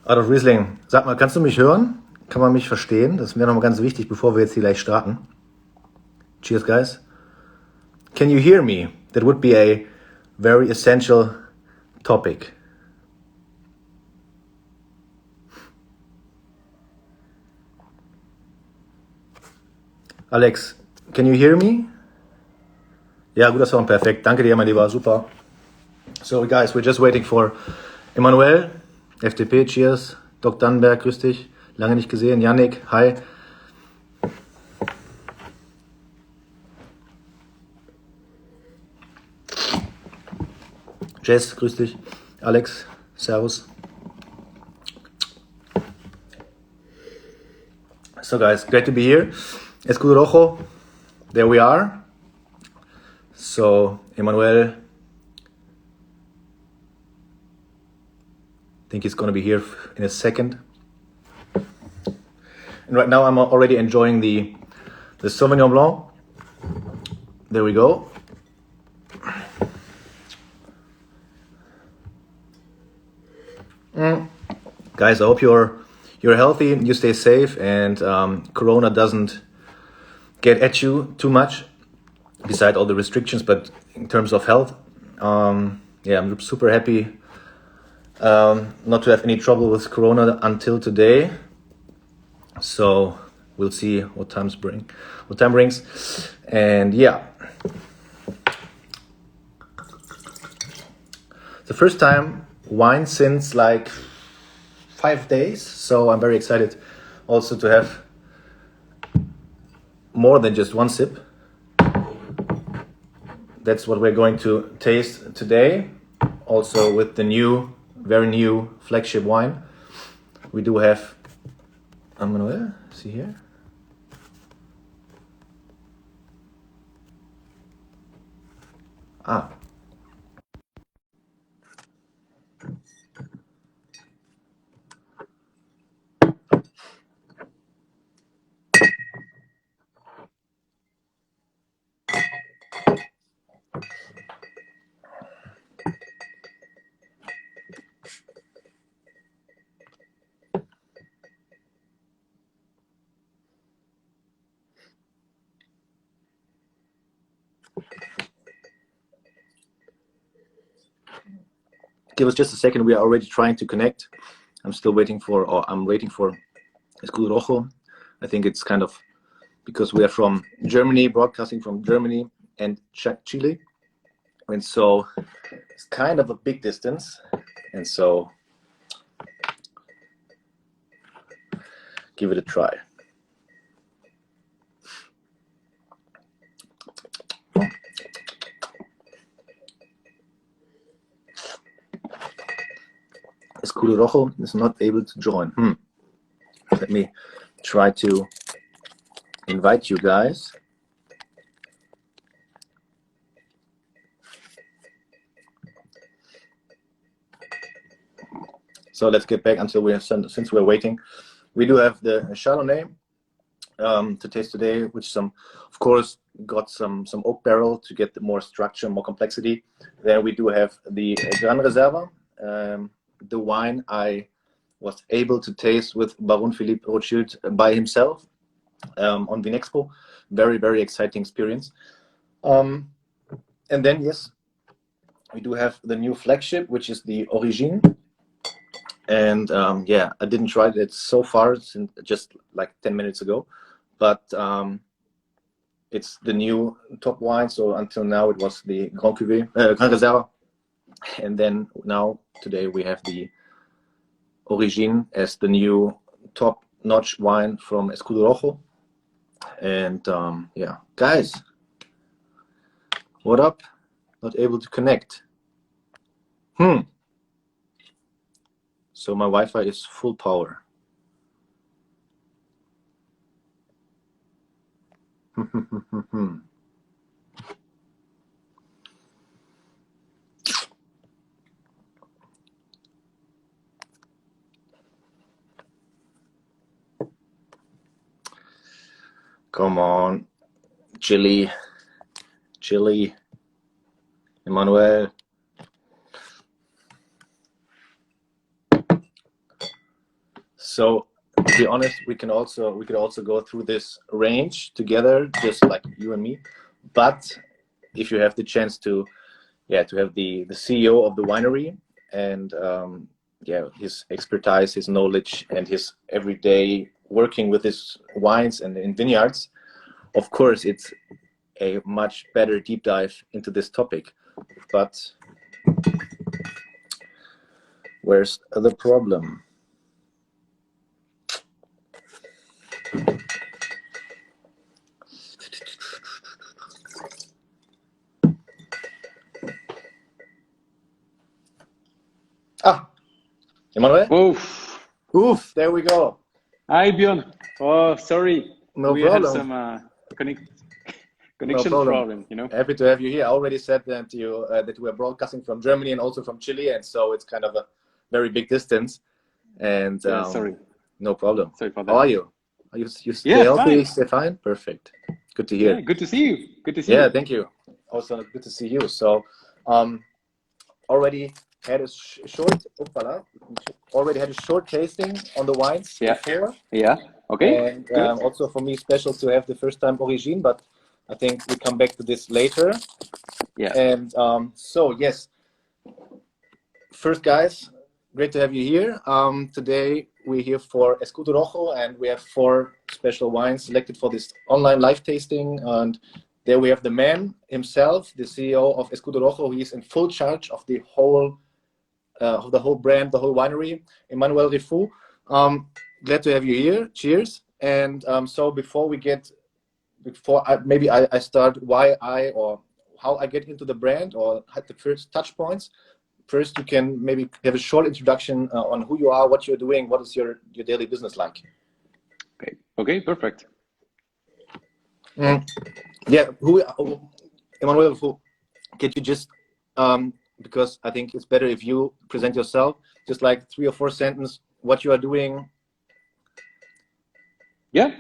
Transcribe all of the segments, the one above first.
Adolf Riesling, sag mal, kannst du mich hören? Kann man mich verstehen? Das wäre nochmal ganz wichtig, bevor wir jetzt hier gleich starten. Cheers, guys. Can you hear me? That would be a very essential topic. Alex, can you hear me? Ja, guter Sound, perfekt. Danke dir, mein Lieber, super. So, guys, we're just waiting for Emmanuel, FDP, cheers. Doc Dannenberg, grüß dich. Lange nicht gesehen. Yannick, hi. Jess, grüß dich. Alex, servus. So, guys, great to be here. Escudo Rojo, there we are. So, Emmanuel, I think he's going to be here in a second. And right now I'm already enjoying the Sauvignon Blanc. There we go. Guys, I hope you're healthy, you stay safe, and Corona doesn't get at you too much, beside all the restrictions. But in terms of health, yeah, I'm super happy not to have any trouble with Corona until today. So we'll see what time brings. And yeah, the first time wine since like 5 days, so I'm very excited also to have more than just one sip. That's what we're going to taste today, also with the very new flagship wine. We do have, I'm gonna see here. Give us just a second. We are already trying to connect. I'm waiting for Escudo Rojo. I think it's kind of because we are from Germany, broadcasting from Germany and Chile. And so it's kind of a big distance. And so give it a try. Escudo Rojo is not able to join. Let me try to invite you guys. So let's get back until since we're waiting. We do have the Chardonnay to taste today, which of course got some oak barrel to get more structure, more complexity. Then we do have the Gran Reserva, the wine I was able to taste with Baron Philippe Rothschild by himself on Vinexpo. Very, very exciting experience. And then, yes, we do have the new flagship, which is the Origine. And yeah, I didn't try it so far, since just like 10 minutes ago, but it's the new top wine. So until now it was the Gran Reserva. And then now, today, we have the Origine as the new top-notch wine from Escudo Rojo. And yeah, guys, what up? Not able to connect. So my Wi-Fi is full power. Come on, Chile, Emmanuel. So to be honest, we could also go through this range together, just like you and me. But if you have the chance to have the CEO of the winery and his expertise, his knowledge, and his everyday working with his wines and in vineyards, of course it's a much better deep dive into this topic. But where's the problem? Emmanuel? Oof, there we go. Hi, Björn. Oh, sorry. No we problem. We had some connection problem, you know. Happy to have you here. I already said that you that we are broadcasting from Germany and also from Chile, and so it's kind of a very big distance. And sorry. No problem. Sorry for that. How are you? Are you stay healthy? Fine. Stay fine? Perfect. Good to hear. Yeah, good to see you. Good to see you. Yeah, thank you. Also good to see you. So already had a short tasting on the wines before. Yeah. Okay. And also for me, special to have the first time Origine, but I think we come back to this later. Yeah. And so yes, first guys, great to have you here. Today we're here for Escudo Rojo, and we have 4 special wines selected for this online live tasting. And there we have the man himself, the CEO of Escudo Rojo. He's in full charge of the whole brand, the whole winery, Emmanuel Riffaud. Glad to have you here. Cheers. And so before I start how I get into the brand or had the first touch points. First, you can maybe have a short introduction on who you are, what you're doing, what is your daily business like. Okay, perfect. Yeah, Emmanuel, can you just because I think it's better if you present yourself, just like 3 or 4 sentences, what you are doing. Yeah,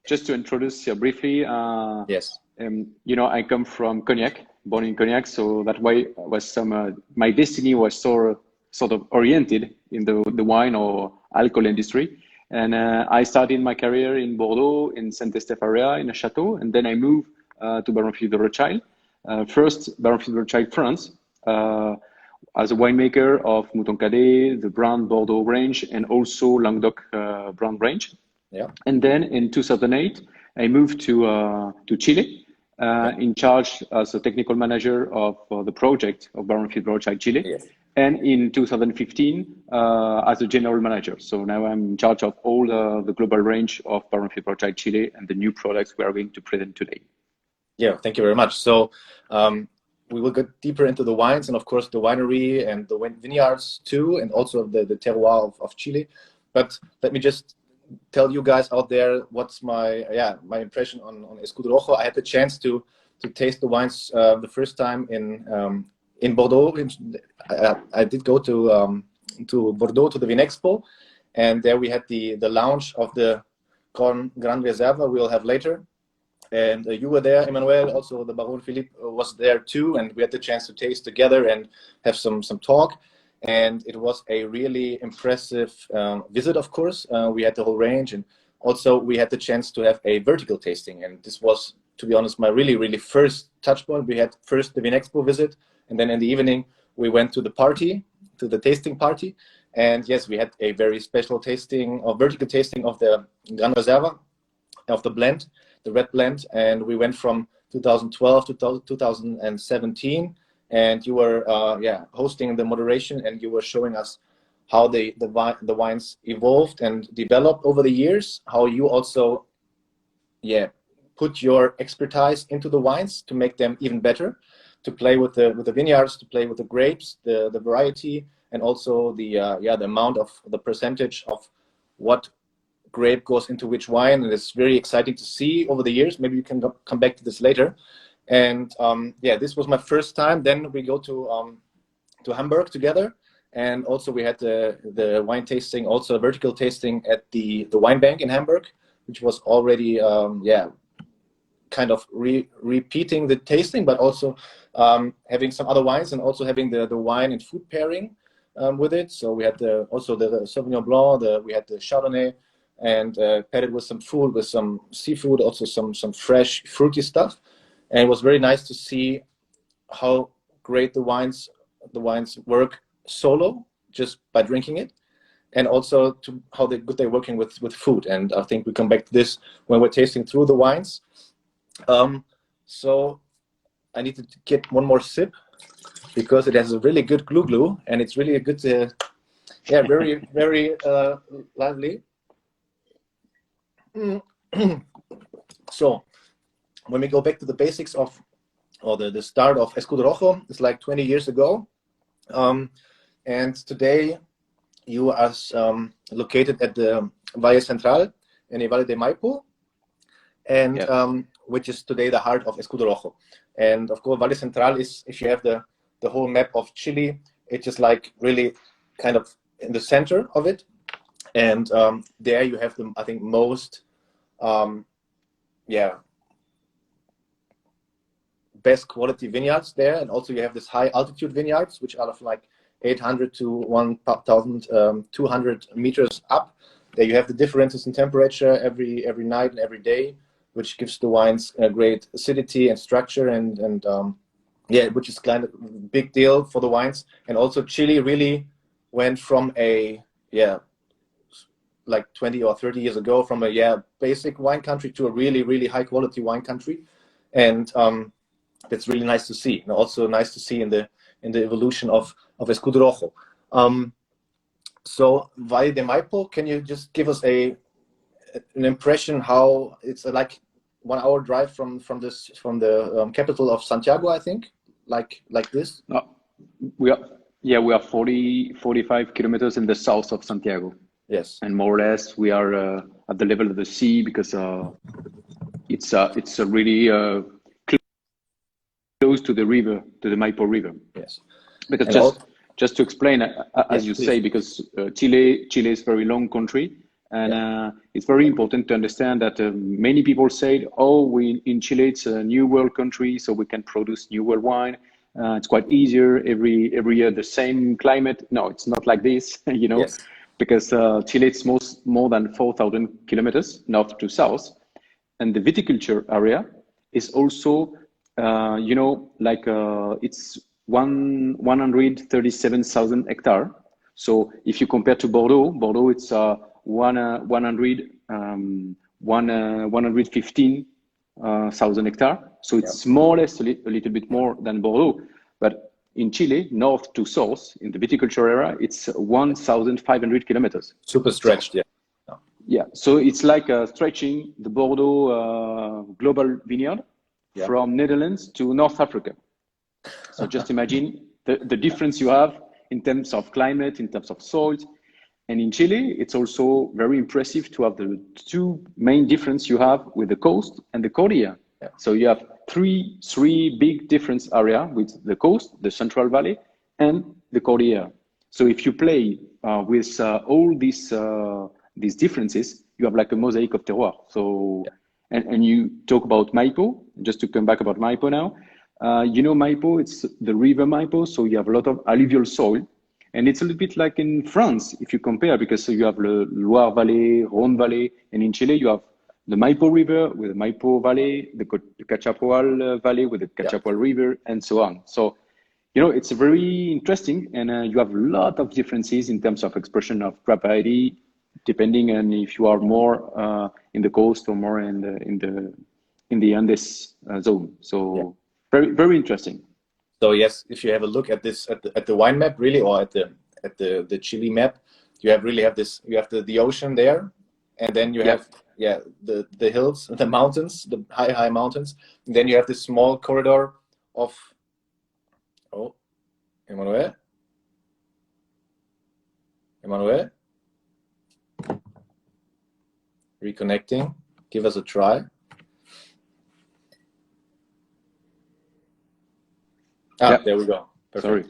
just to introduce you briefly. Yes. I come from Cognac, born in Cognac, so that way was my destiny was sort of oriented in the wine or alcohol industry. And I started my career in Bordeaux, in Saint-Estèphe area, in a chateau, and then I moved to Baron-Philippe de Rothschild. First, Baron-Philippe de Rothschild, France, as a winemaker of Mouton Cadet, the brand Bordeaux range, and also Languedoc brand range. Yeah. And then in 2008, I moved to Chile, in charge as a technical manager of the project of Baron-Philippe de Rothschild Chile. Yes. And in 2015, as a general manager. So now I'm in charge of all the global range of Baron-Philippe de Rothschild Chile and the new products we are going to present today. Yeah, thank you very much. So we will get deeper into the wines and of course the winery and the vineyards too, and also the terroir of Chile. But let me just tell you guys out there what's my impression on Escudo Rojo. I had the chance to taste the wines the first time in Bordeaux. I did go to Bordeaux to the Vinexpo, and there we had the launch of the Gran Reserva we'll have later. And you were there, Emmanuel. Also, the Baron Philippe was there too, and we had the chance to taste together and have some talk. And it was a really impressive visit. Of course, we had the whole range, and also we had the chance to have a vertical tasting. And this was, to be honest, my really first touch point. We had first the Vinexpo visit, and then in the evening we went to the tasting party. And yes, we had a very special vertical tasting of the Gran Reserva, of the blend, the red blend, and we went from 2012 to 2017, and you were hosting the moderation, and you were showing us how the wines evolved and developed over the years, how you also put your expertise into the wines to make them even better, to play with the vineyards, to play with the grapes, the variety, and also the amount of the percentage of what grape goes into which wine. And it's very exciting to see over the years. Maybe you can come back to this later. And this was my first time. Then we go to Hamburg together, and also we had the wine tasting, also a vertical tasting at the wine bank in Hamburg, which was already kind of repeating the tasting, but also having some other wines, and also having the wine and food pairing. with it. So we had also the Sauvignon Blanc, we had the Chardonnay, and paired it with some food, with some seafood, also some fresh fruity stuff. And it was very nice to see how great the wines work solo, just by drinking it, and also to how good they're working with food. And I think we come back to this when we're tasting through the wines. So I need to get one more sip because it has a really good glue, and it's really a good, very, very lively. So when we go back to the basics of, or the start of Escudo Rojo, it's like 20 years ago. And today you are located at the Valle Central in the Valle de Maipo, and which is today the heart of Escudo Rojo. And of course, Valle Central is, if you have the whole map of Chile, it's just like really kind of in the center of it. And there you have the, I think, most, best quality vineyards there. And also you have this high altitude vineyards, which are of like 800 to 1,200 meters up. There you have the differences in temperature every night and every day, which gives the wines a great acidity and structure, and which is kind of a big deal for the wines. And also Chile really went from a like 20 or 30 years ago, from a basic wine country to a really, really high quality wine country. And that's really nice to see, and also nice to see in the evolution of Escudo Rojo. So Valle de Maipo, can you just give us an impression how it's like 1 hour drive from the capital of Santiago, I think, like this? No, we are 45 kilometers in the south of Santiago. Yes, and more or less we are at the level of the sea, because it's a really close to the river, to the Maipo River. Yes, because just to explain, as you please. say, because Chile is a very long country, and it's very important to understand that many people say, in Chile it's a new world country, so we can produce new world wine. It's quite easier every year, the same climate. No, it's not like this, Yes. Because Chile is more than 4,000 kilometers north to south, and the viticulture area is also, it's 137,000 hectares. So if you compare to Bordeaux, it's 115,000 hectares. So it's more or less a little bit more than Bordeaux. But in Chile, north to south, in the viticulture area, it's 1,500 kilometers. Super stretched, Yeah, so it's like stretching the Bordeaux global vineyard from Netherlands to North Africa. So just imagine the difference you have in terms of climate, in terms of soil. And in Chile, it's also very impressive to have the two main differences you have with the coast and the Cordillera. Yeah. So you have three big difference area with the coast, the Central Valley, and the Cordillera. So if you play with all these differences, you have like a mosaic of terroir. So, and you talk about Maipo, just to come back about Maipo now. Maipo, it's the river Maipo, so you have a lot of alluvial soil. And it's a little bit like in France, if you compare, because you have the Loire Valley, Rhône Valley, and in Chile you have the Maipo River with the Maipo Valley, the Cachapoal Valley with the Cachapoal River, and so on. So, it's very interesting, and you have a lot of differences in terms of expression of grape variety, depending on if you are more in the coast or more in the Andes zone. So very, very interesting. So yes, if you have a look at this at the wine map, really, or at the Chile map, you have the ocean there, and then you have the hills, the mountains, the high mountains, and then you have this small corridor of Emmanuel, reconnecting. Give us a try. There we go. Perfect. Sorry,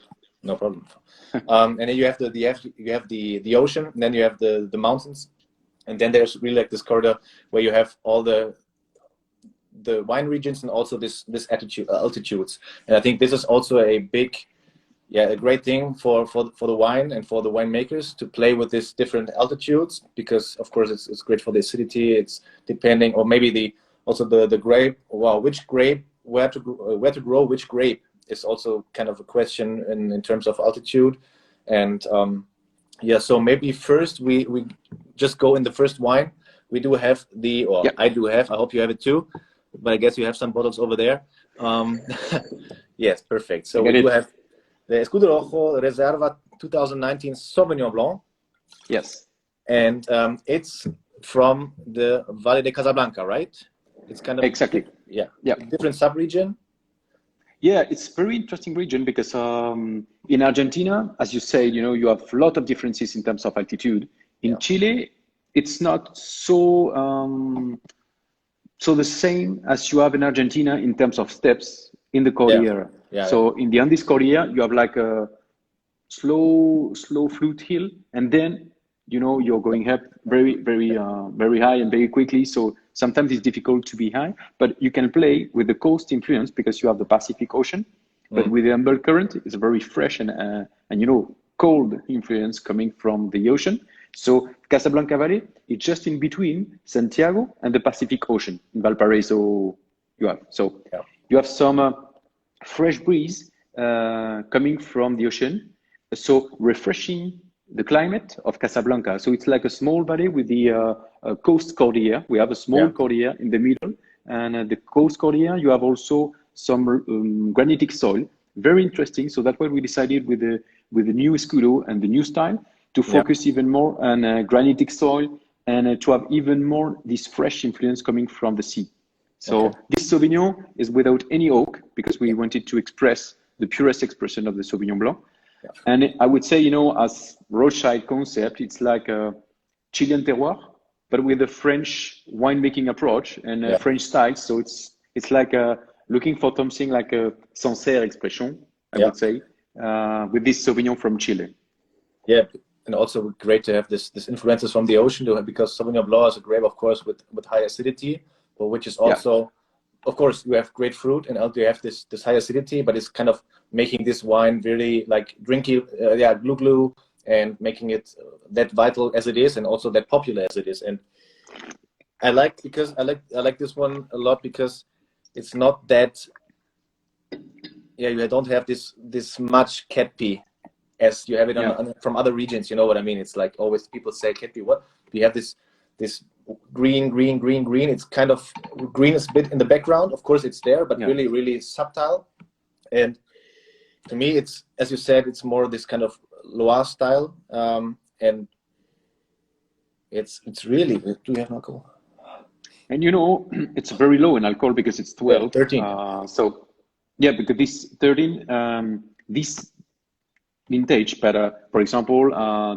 no problem. And then you have the ocean, and then you have the mountains, and then there's really like this corridor where you have all the wine regions and also this altitudes. And I think this is also a big yeah, a great thing for the wine and for the winemakers to play with these different altitudes, because of course it's great for the acidity. It's depending, or maybe the grape. Well, which grape, where to grow which grape is also kind of a question in terms of altitude. And yeah, so maybe first we just go in the first wine. We do have Yeah. I do have. I hope you have it too, but I guess you have some bottles over there. Yes, perfect. So we do have the Escudo Rojo Reserva 2019 Sauvignon Blanc. Yes. And it's from the Valle de Casablanca, right? It's kind of exactly. Yeah. Yeah. Different sub-region. Yeah, it's very interesting region because in Argentina, as you said, you have a lot of differences in terms of altitude. In Chile, it's not so so the same as you have in Argentina in terms of steps in the Cordillera. So in the Andes Cordillera, you have like a slow flute hill, and then you're going up very high and very quickly. So sometimes it's difficult to be high, but you can play with the coast influence because you have the Pacific Ocean. But with the umber current, it's very fresh and cold influence coming from the ocean. So Casablanca Valley is just in between Santiago and the Pacific Ocean. In Valparaiso, you have some fresh breeze coming from the ocean, so refreshing the climate of Casablanca. So it's like a small valley with the coast Cordillera. We have a small Cordillera in the middle, and the coast Cordillera, you have also some granitic soil. Very interesting. So that's why we decided with the new Escudo and the new style to focus even more on granitic soil and to have even more this fresh influence coming from the sea. So this Sauvignon is without any oak because we wanted to express the purest expression of the Sauvignon Blanc. And I would say, as Rothschild concept, it's like a Chilean terroir, but with a French winemaking approach and a French style. So it's like looking for something like a sincère expression, I would say, with this Sauvignon from Chile. Yeah, and also great to have this influences from the ocean because Sauvignon Blanc is a grape, of course, with high acidity, but which is also, of course, you have great fruit and also you have this high acidity, but it's kind of making this wine really like drinky, glue, and making it that vital as it is, and also that popular as it is. And I like this one a lot because it's not that. Yeah, you don't have this much Ketpi as you have it from other regions. You know what I mean? It's like always people say Ketpi. What you have this green. It's kind of green is a bit in the background. Of course, it's there, but really subtle. And to me, it's, as you said, it's more this kind of Loire style, and it's really. Do you have alcohol? And it's very low in alcohol because it's 12. 13. So yeah, because this 13, this vintage, but for example,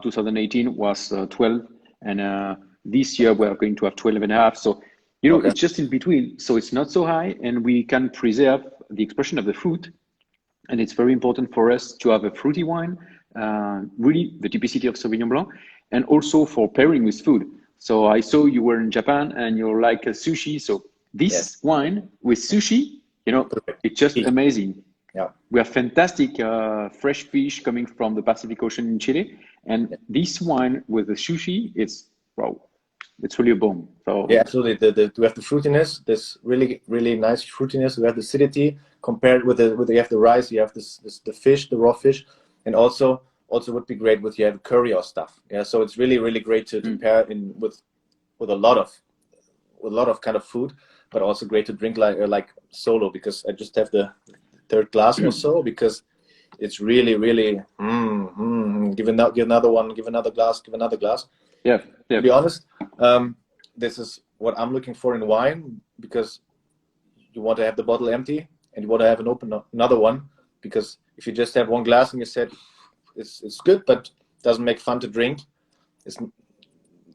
2018 was 12, and this year we are going to have 12 and a half. So it's just in between. So it's not so high, and we can preserve the expression of the fruit. And it's very important for us to have a fruity wine, really the typicity of Sauvignon Blanc, and also for pairing with food. So I saw you were in Japan and you're like a sushi. So this wine with sushi, it's just amazing. Yeah, we have fantastic fresh fish coming from the Pacific Ocean in Chile, and this wine with the sushi, it's really a bomb. So yeah, absolutely. We have the fruitiness, this really nice fruitiness. We have the acidity compared with you have the rice, you have the fish, the raw fish, and also would be great with you have curry or stuff. Yeah, so it's really great to pair in with a lot of kind of food, but also great to drink like solo, because I just have the third glass or so, because it's really give another one, give another glass. Yeah. To be honest, this is what I'm looking for in wine, because you want to have the bottle empty and you want to have another one, because if you just have one glass and you said it's good but doesn't make fun to drink,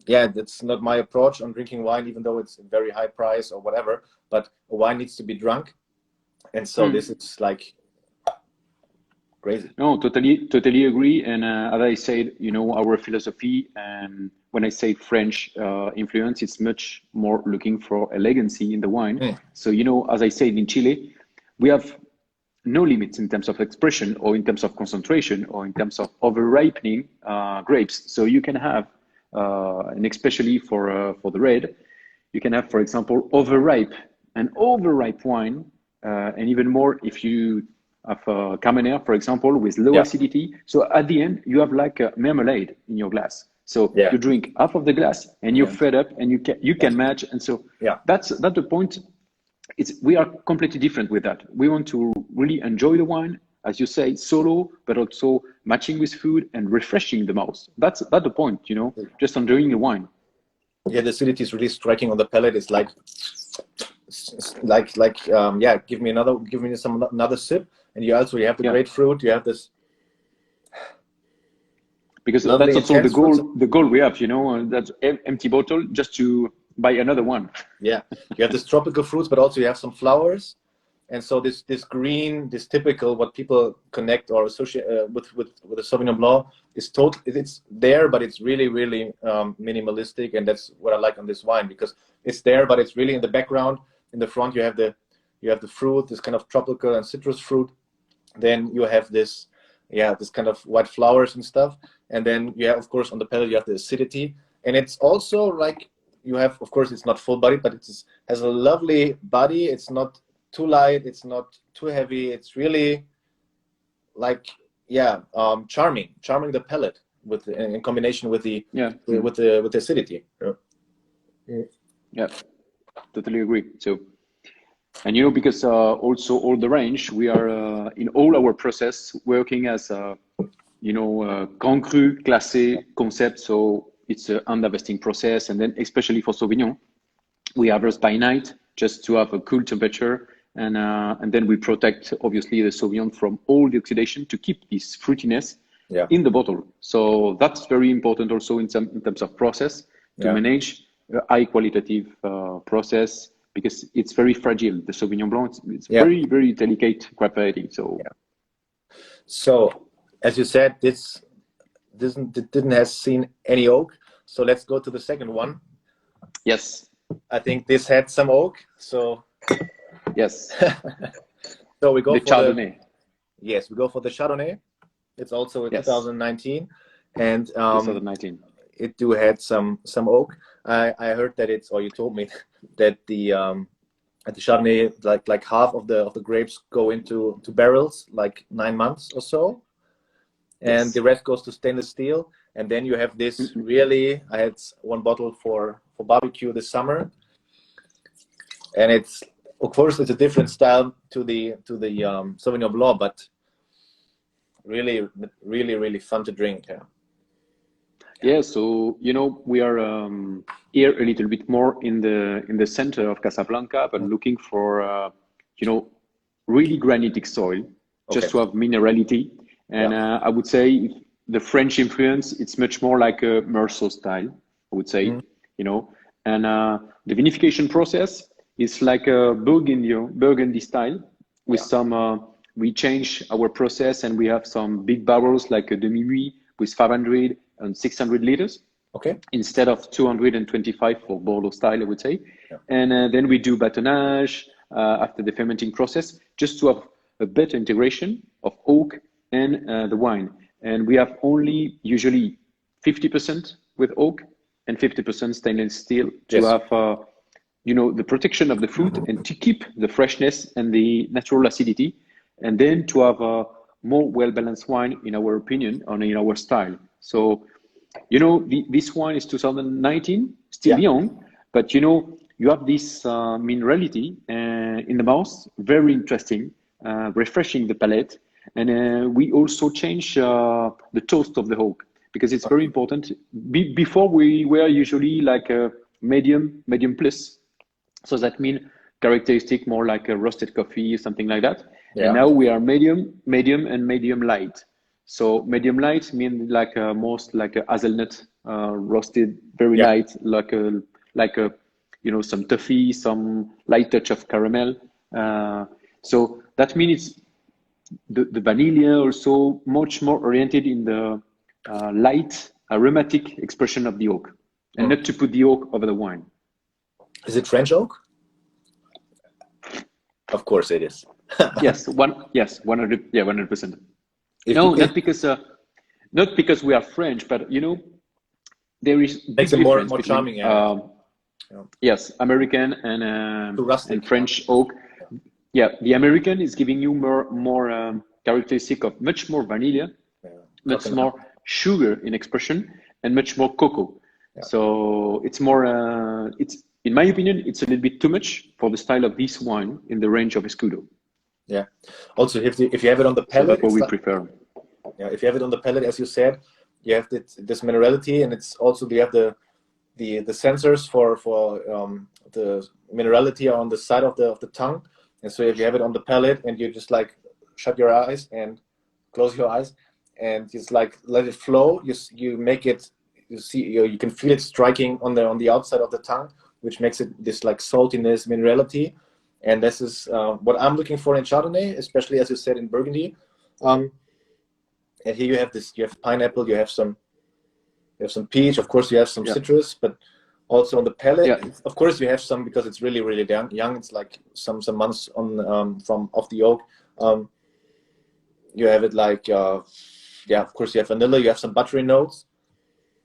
that's not my approach on drinking wine, even though it's a very high price or whatever. But a wine needs to be drunk, and so this is like crazy. No, totally agree. And as I said, our philosophy, and when I say French influence, it's much more looking for elegancy in the wine. So as I said, in Chile, we have no limits in terms of expression or in terms of concentration or in terms of over-ripening grapes. So you can have, and especially for the red, you can have, for example, overripe wine, and even more if you have Cabernet, for example, with low acidity. So at the end, you have like a marmalade in your glass. So you drink half of the glass and you're fed up, and you can match. And so that's the point. We are completely different with that. We want to really enjoy the wine, as you say, solo, but also matching with food and refreshing the mouth. That's the point, you know, just enjoying the wine. Yeah, the acidity is really striking on the palate. It's like give me another sip, and you have the grapefruit. You have this. Because that's also the goal we have, you know, that's empty bottle just to buy another one. Yeah, you have this tropical fruits, but also you have some flowers, and so this green, this typical what people connect or associate with the Sauvignon Blanc is it's there, but it's really minimalistic, and that's what I like on this wine, because it's there, but it's really in the background. In the front, you have the fruit, this kind of tropical and citrus fruit. Then you have this kind of white flowers and stuff. And then you have, of course, on the palate, you have the acidity. And it's also like you have, of course, it's not full body, but it has a lovely body. It's not too light. It's not too heavy. It's really like, charming the palate in combination with the acidity. Yeah, totally agree. So, and you know, because also all the range, we are in all our process working as Grand Cru Classé concept. So it's an unharvesting process, and then especially for Sauvignon, we harvest by night just to have a cool temperature, and then we protect obviously the Sauvignon from all the oxidation to keep this fruitiness in the bottle. So that's very important also in terms of process to manage a high qualitative process, because it's very fragile. The Sauvignon Blanc, it's very, very delicate grape variety. So, as you said, this didn't have seen any oak. So let's go to the second one. Yes. I think this had some oak. So yes. So we go the for Chardonnay. We go for the Chardonnay. It's also a 2019, and 2019. It do had some oak. I heard that you told me that the Chardonnay, like half of the grapes go into barrels, like 9 months or so, and the rest goes to stainless steel. And then you have this really. I had one bottle for barbecue this summer, and it's, of course, it's a different style to the Sauvignon Blanc, but really fun to drink. Yeah, so you know, we are here a little bit more in the center of Casablanca, but looking for really granitic soil, just to have minerality. And I would say the French influence, it's much more like a Meursault style, I would say, you know. And the vinification process is like a Burgundy style with some. We change our process, and we have some big barrels like a demi-muit with 500 and 600 liters. Okay. Instead of 225 for Bordeaux style, I would say. And then we do batonnage after the fermenting process, just to have a better integration of oak and the wine. And we have only usually 50% with oak and 50% stainless steel to have, the protection of the fruit and to keep the freshness and the natural acidity, and then to have a more well-balanced wine, in our opinion, and in our style. So, you know, this wine is 2019, still young, but you know, you have this minerality in the mouth, very interesting, refreshing the palate. And we also change the toast of the oak, because it's very important. Before we were usually like a medium plus. So that means characteristic more like a roasted coffee, something like that. And now we are medium, and medium light. So medium light means like most like a hazelnut roasted, very light, like a some toffee, some light touch of caramel. So that means it's the vanilla also much more oriented in the light aromatic expression of the oak, and not to put the oak over the wine. Is it French oak? Of course it is. Yes, 100, yeah, 100%. If No, you, not because we are French, but there is makes big it more difference between charming, yeah. yes, American Too and rustic. French oak. Yeah, the American is giving you more characteristic of much more vanilla, Yeah. much Coconut. more sugar in expression, and much more cocoa. Yeah. So it's more. It's in my opinion, it's a little bit too much for the style of this wine in the range of Escudo. Yeah. Also, if you have it on the So palate, that's what it's we like, prefer. yeah, if you have it on the palate, as you said, you have this minerality, and it's also you have the sensors for the minerality on the side of the tongue. And so if you have it on the palate and you just like shut your eyes and close your eyes and just like let it flow, you make it, you can feel it striking on the outside of the tongue, which makes it this like saltiness, minerality. And this is what I'm looking for in Chardonnay, especially as you said in Burgundy. And here you have pineapple, you have some peach, of course you have some citrus, but also on the palate, of course you have some, because it's really, really young. It's like some months on from off the oak. You have it like of course you have vanilla, you have some buttery notes,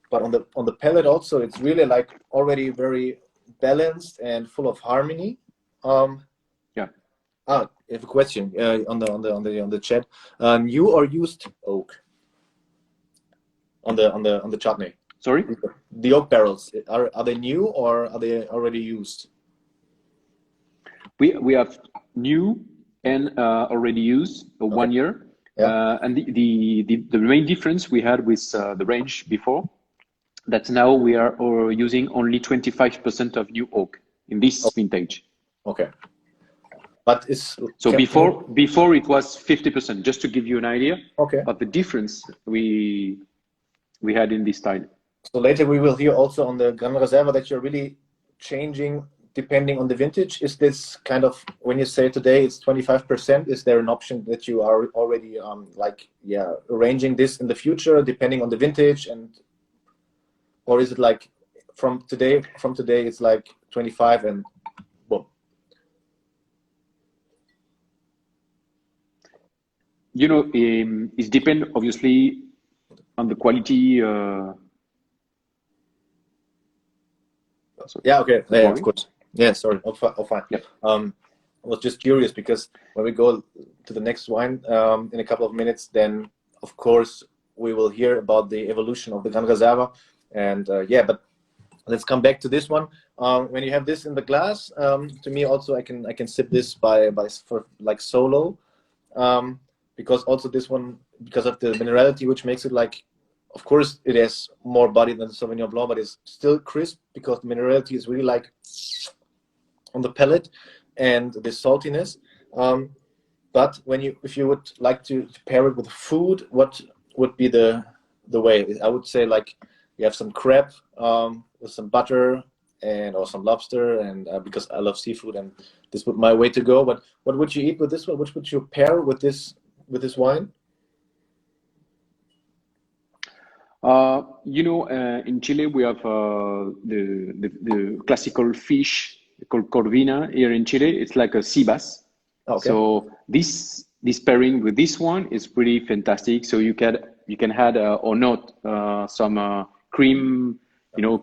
but on the palate also it's really like already very balanced and full of harmony. I have a question on the chat. New or used oak on the chutney? Sorry? The oak barrels, are they new or are they already used? We have new and already used 1 year. And the main difference we had with the range before, that now we are using only 25% of new oak in this vintage. Okay. But it's so before it was 50%, just to give you an idea of the difference we had in this style. So later we will hear also on the Gran Reserva that you're really changing depending on the vintage. Is this kind of, when you say today it's 25%, is there an option that you are already arranging this in the future depending on the vintage, or is it like from today it's like 25 and boom? It depends obviously on the quality. Of course. Yeah, sorry. Oh, fine. Yeah. I was just curious because when we go to the next wine in a couple of minutes, then of course we will hear about the evolution of the Gran Reserva, and but let's come back to this one. When you have this in the glass, to me also I can sip this for like solo, because also this one, because of the minerality, which makes it like, of course it has more body than the Sauvignon Blanc, but it's still crisp because the minerality is really like on the palate and the saltiness. But if you would like to pair it with food, what would be the way? I would say like you have some crab with some butter or some lobster, and because I love seafood, and this would my way to go. But what would you eat with this one? Which would you pair with this wine? In Chile we have the classical fish called corvina here in Chile. It's like a sea bass. Okay. So this pairing with this one is pretty fantastic. So you can add or not some cream,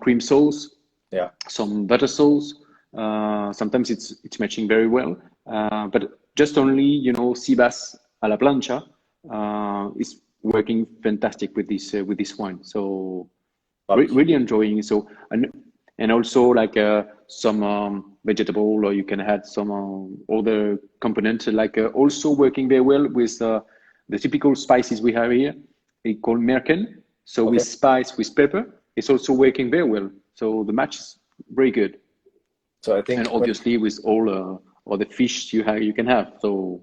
cream sauce, some butter sauce. Sometimes it's matching very well, but just only sea bass a la plancha is working fantastic with this wine. So really enjoying. So and also like some vegetable, or you can add some other component, like also working very well with the typical spices we have here. They call merken. So with spice, with pepper, it's also working very well. So the match is very good. So I think, and obviously with all the fish you can have. So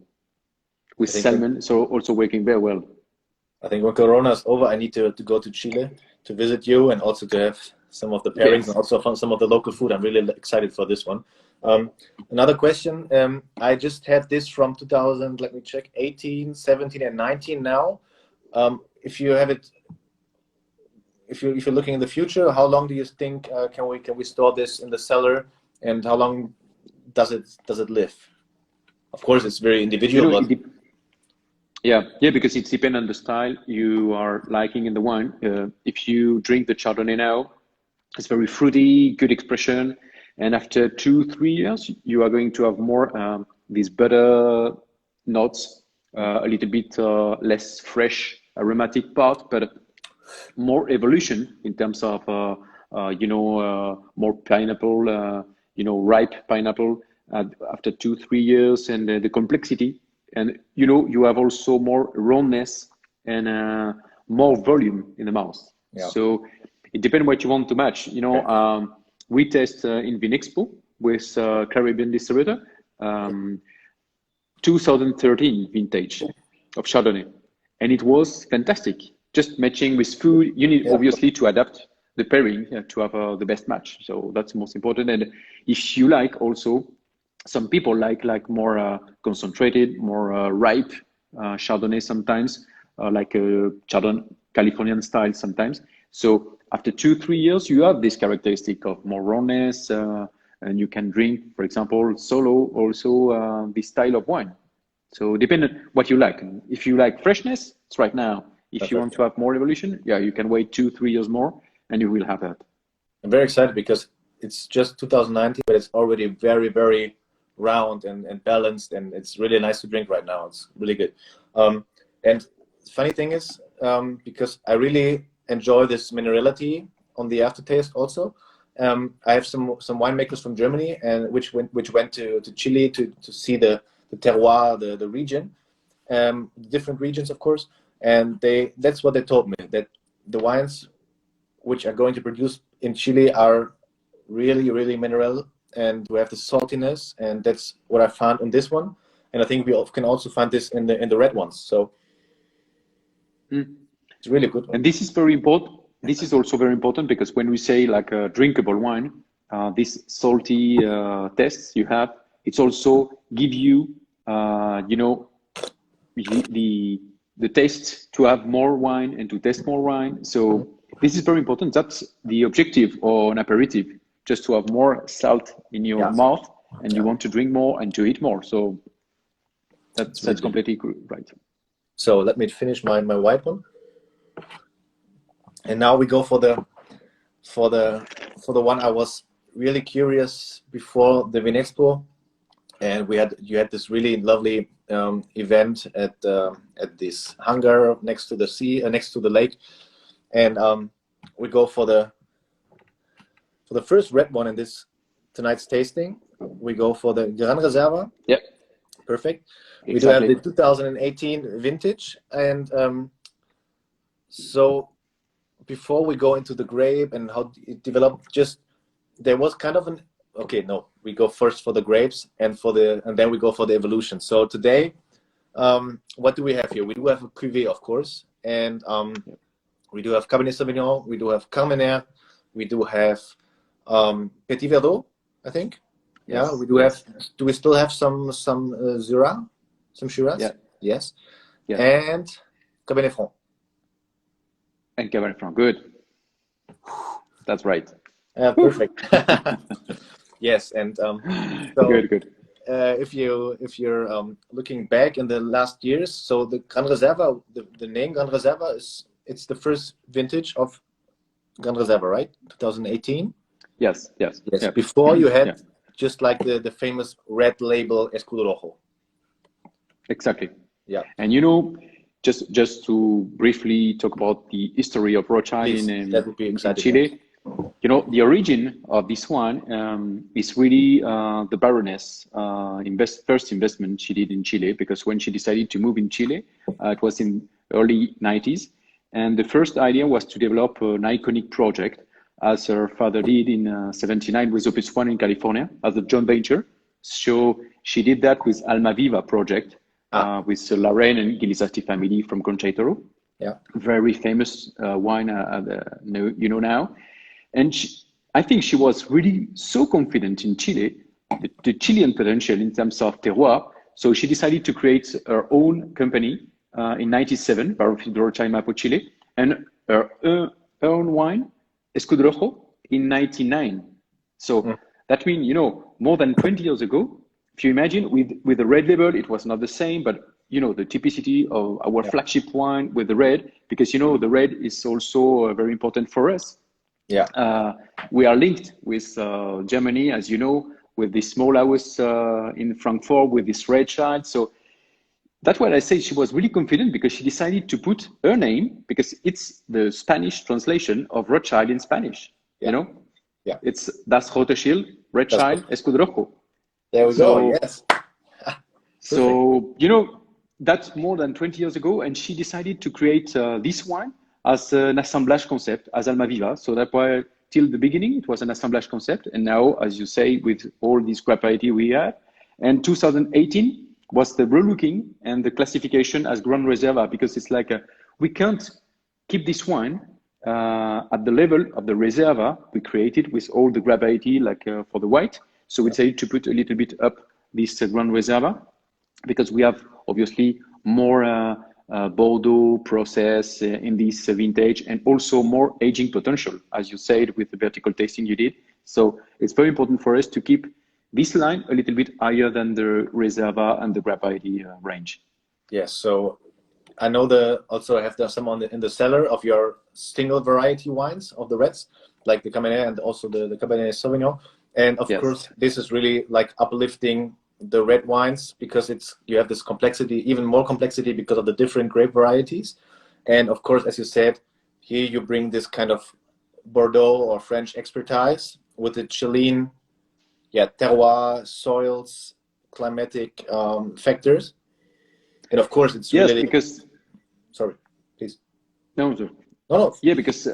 with salmon, so also working very well. I think when Corona is over, I need to go to Chile to visit you, and also to have some of the pairings, and also from some of the local food. I'm really excited for this one. Another question. I just had this from 2000, let me check, 18, 17, and 19 now. If you have it, if you're looking in the future, how long do you think can we store this in the cellar, and how long does it live? of course, it's very You individual, know, but yeah, because it depends on the style you are liking in the wine. If you drink the Chardonnay now, it's very fruity, good expression. And after 2-3 years, you are going to have more these butter notes, a little bit less fresh aromatic part, but more evolution in terms of, more pineapple, ripe pineapple after 2-3 years, and the complexity. And, you have also more roundness and more volume in the mouth. yeah. So it depends what you want to match. Okay. We test in Vinexpo with Caribbean distributor, 2013 vintage of Chardonnay, and it was fantastic. Just matching with food, you need Yeah. obviously to adapt the pairing to have the best match. So that's most important. And if you like, also some people like more concentrated, more ripe Chardonnay sometimes, like a Chardonnay Californian style sometimes. So after 2-3 years, you have this characteristic of more rawness, and you can drink, for example, solo also this style of wine. So depending what you like. If you like freshness, it's right now. If you want to have more evolution, yeah, you can wait 2-3 years more, and you will have that. I'm very excited because it's just 2019, but it's already very, very round and balanced, and it's really nice to drink right now. It's really good. And funny thing is, because I really enjoy this minerality on the aftertaste also. I have some winemakers from Germany, and which went to Chile to see the terroir, the region, different regions, of course. And that's what they told me, that the wines which are going to produce in Chile are really, really mineral, and we have the saltiness, and that's what I found in this one. And I think we can also find this in the red ones. So it's really good one. And this is very important. This is also very important because when we say like a drinkable wine, this salty taste you have, it's also give you, the taste to have more wine and to taste more wine. So this is very important. That's the objective or an aperitif, just to have more salt in your mouth, and you want to drink more and to eat more. So that's completely right. So let me finish my white one. And now we go for the one I was really curious before the Vinexpo, and you had this really lovely event at this hangar next to the sea, next to the lake, and we go for the first red one in this tonight's tasting. We go for the Gran Reserva. Yeah, perfect. Exactly. We do have the 2018 vintage, and so before we go into the grape and how it developed, there was kind of we go first for the grapes and then we go for the evolution. So today, what do we have here? We do have a cuvée, of course, and we do have Cabernet Sauvignon, we do have Carmener, we do have Petit Verdot, I think. Yes. Yeah, we do have. Do we still have some Syrah, some Shiraz? Yeah. Yes. Yeah. And Cabernet Franc. And Cabernet Franc, good. That's right. Perfect. Yes, and so good. If you're looking back in the last years, so the Gran Reserva, the name Gran Reserva it's the first vintage of Gran Reserva, right? 2018. Yes. Yeah. Before you had just like the famous red label Escudo Rojo. Exactly. Yeah. And just to briefly talk about the history of Rothschild in Chile. The origin of this one is really the Baroness first investment she did in Chile, because when she decided to move in Chile, it was in early 90s. And the first idea was to develop an iconic project, as her father did in 79 with Opus One in California as a joint venture. So she did that with Almaviva project, with Lorraine and Gilizati family from Conchaitoro. Yeah. Very famous wine, now. And I think she was really so confident in Chile, the Chilean potential in terms of terroir. So she decided to create her own company in 97, Rothschild Maipo Chile, and her own wine, Escudo Rojo, in 99. So that means, more than 20 years ago, if you imagine with the red label, it was not the same, but you know, the typicity of our flagship wine with the red, because you know, the red is also very important for us. Yeah. We are linked with Germany, as you know, with this small house in Frankfurt with this Rothschild. So that's what I say. She was really confident because she decided to put her name, because it's the Spanish translation of Rothschild in Spanish. Yeah. You know, Yeah. that's Rothschild, Rothschild, Escudo Rojo. There we go. Yes. So you know, that's more than 20 years ago, and she decided to create this wine as an assemblage concept, as Almaviva. So that's why till the beginning it was an assemblage concept, and now, as you say, with all this grape variety we have, and 2018 was the relooking and the classification as Gran Reserva, because it's like we can't keep this wine at the level of the Reserva we created with all the grape variety, like for the white. So we decided to put a little bit up this Gran Reserva, because we have obviously more Bordeaux process in this vintage, and also more aging potential, as you said, with the vertical tasting you did. So it's very important for us to keep this line a little bit higher than the Reserva and the grape variety range. Yes. So I know also have some in the cellar of your single variety wines of the reds, like the Cabernet and also the Cabernet Sauvignon. And of course, this is really like uplifting the red wines, because you have this complexity, even more complexity, because of the different grape varieties. And of course, as you said, here you bring this kind of Bordeaux or French expertise with the Chilean terroir, soils, climatic factors. And of course, it's really... because... Sorry, please. No. Yeah, because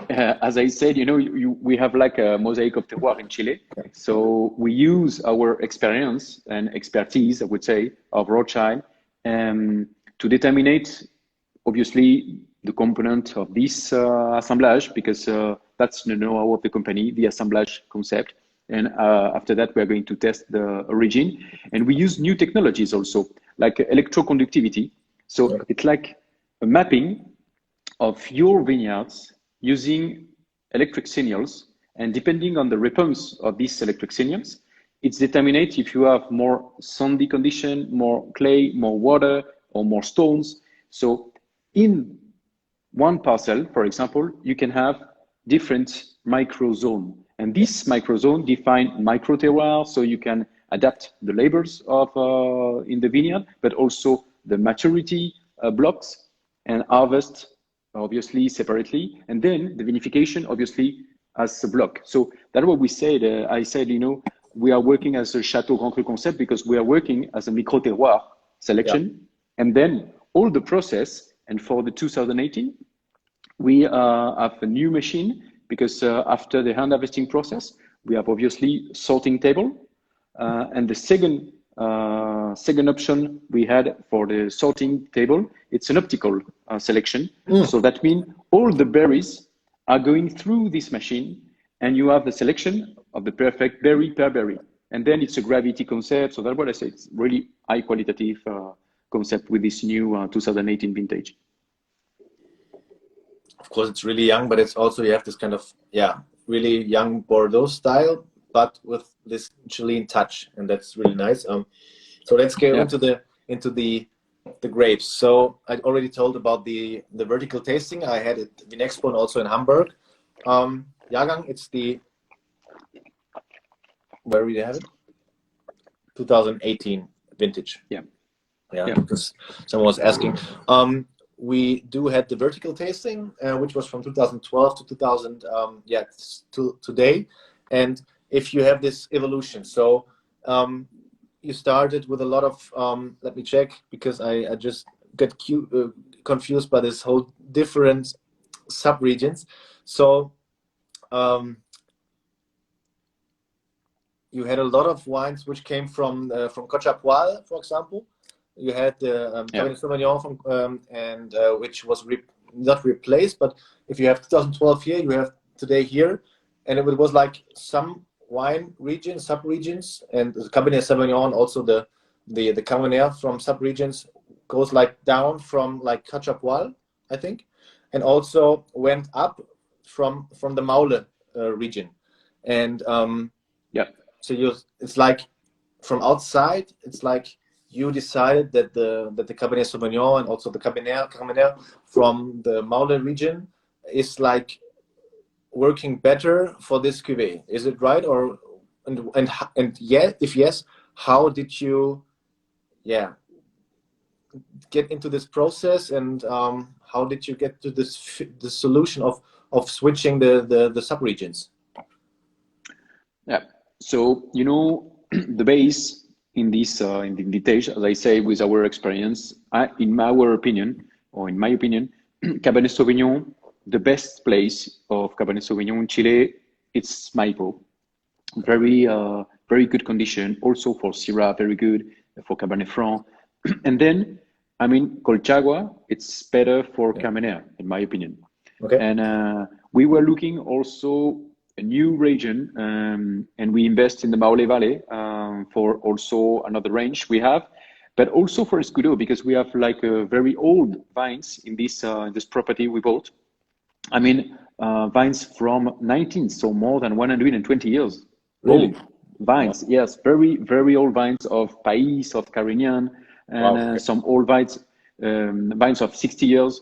as I said, you know, we have like a mosaic of terroir in Chile. So we use our experience and expertise, I would say, of Rothschild to determine, obviously, the component of this assemblage, because that's the know-how of the company, the assemblage concept. And after that, we are going to test the origin. And we use new technologies also, like electroconductivity. So it's like a mapping of your vineyards using electric signals, and depending on the response of these electric signals, it's determined if you have more sandy condition, more clay, more water, or more stones. So in one parcel, for example, you can have different microzone, and this microzone define micro terroir, so you can adapt the labels of in the vineyard, but also the maturity blocks, and harvest obviously separately, and then the vinification obviously as a block. So that's what we said. I said, you know, we are working as a Chateau Grand Cru concept, because we are working as a micro terroir selection, and then all the process. And for the 2018, we have a new machine, because after the hand harvesting process, we have obviously sorting table, and the second option we had for the sorting table, it's an optical selection. So that means all the berries are going through this machine, and you have the selection of the perfect berry per berry. And then it's a gravity concept. So that's what I say. It's really high qualitative concept with this new 2018 vintage. Of course, it's really young, but it's also, you have this kind of, really young Bordeaux style, but with this Chilean touch, and that's really nice. So let's get into the grapes. So I already told about the vertical tasting. I had it in Expo and also in Hamburg. Jahrgang, it's the, where we have it, 2018 vintage. Yeah, because someone was asking. We do have the vertical tasting, which was from 2012 to 2000, to today. And if you have this evolution, so you started with a lot of, let me check, because I just got confused by this whole different sub-regions. So you had a lot of wines which came from Côte d'Ivoire, for example. You had the Cabernet Sauvignon from, and which was not replaced, but if you have 2012 here, you have today here, and it was like some wine regions, sub-regions, and the Cabernet Sauvignon, also the Cabernet from sub-regions goes like down from like Côte d'Ivoire, I think, and also went up from the Maule region, and so it's like from outside, it's like you decided that the Cabernet Sauvignon and also the Cabernet from the Maule region is like working better for this cuvée. Is it right? Or and yeah, if yes, how did you get into this process, and how did you get to the solution of switching the subregions? Yeah. So the base in this in the vintage, as I say, with our experience, in our opinion, or in my opinion, Cabernet Sauvignon, the best place of Cabernet Sauvignon in Chile, it's Maipo. Very very good condition. Also for Syrah, very good for Cabernet Franc. And then, I mean, Colchagua, it's better for Cabernet, in my opinion. Okay. And we were looking also a new region, and we invest in the Maule Valley for also another range we have, but also for Escudo, because we have like very old vines in this property we bought. I mean, vines from 19, so more than 120 years Really? old vines. Yeah. Yes, very, very old vines of Pais, of Carignan, and Wow, okay. some old vines of 60 years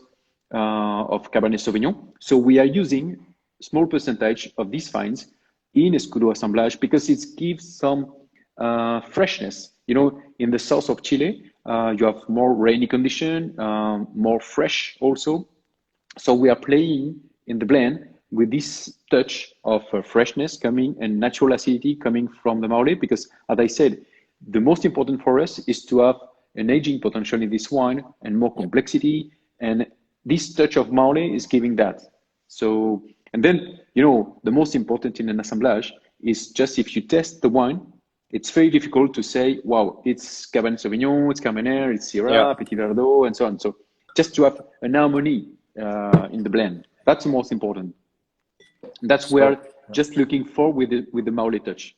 of Cabernet Sauvignon. So we are using small percentage of these vines in Escudo assemblage because it gives some freshness. In the south of Chile, you have more rainy condition, more fresh also. So we are playing in the blend with this touch of freshness coming and natural acidity coming from the Maule, because as I said, the most important for us is to have an aging potential in this wine and more complexity. And this touch of Maule is giving that. So, and then, the most important in an assemblage is just if you test the wine, it's very difficult to say, wow, it's Cabernet Sauvignon, it's Cabernet, it's Syrah, Petit Verdot, and so on. So just to have an harmony in the blend, that's the most important. That's where just looking for with the Maule touch.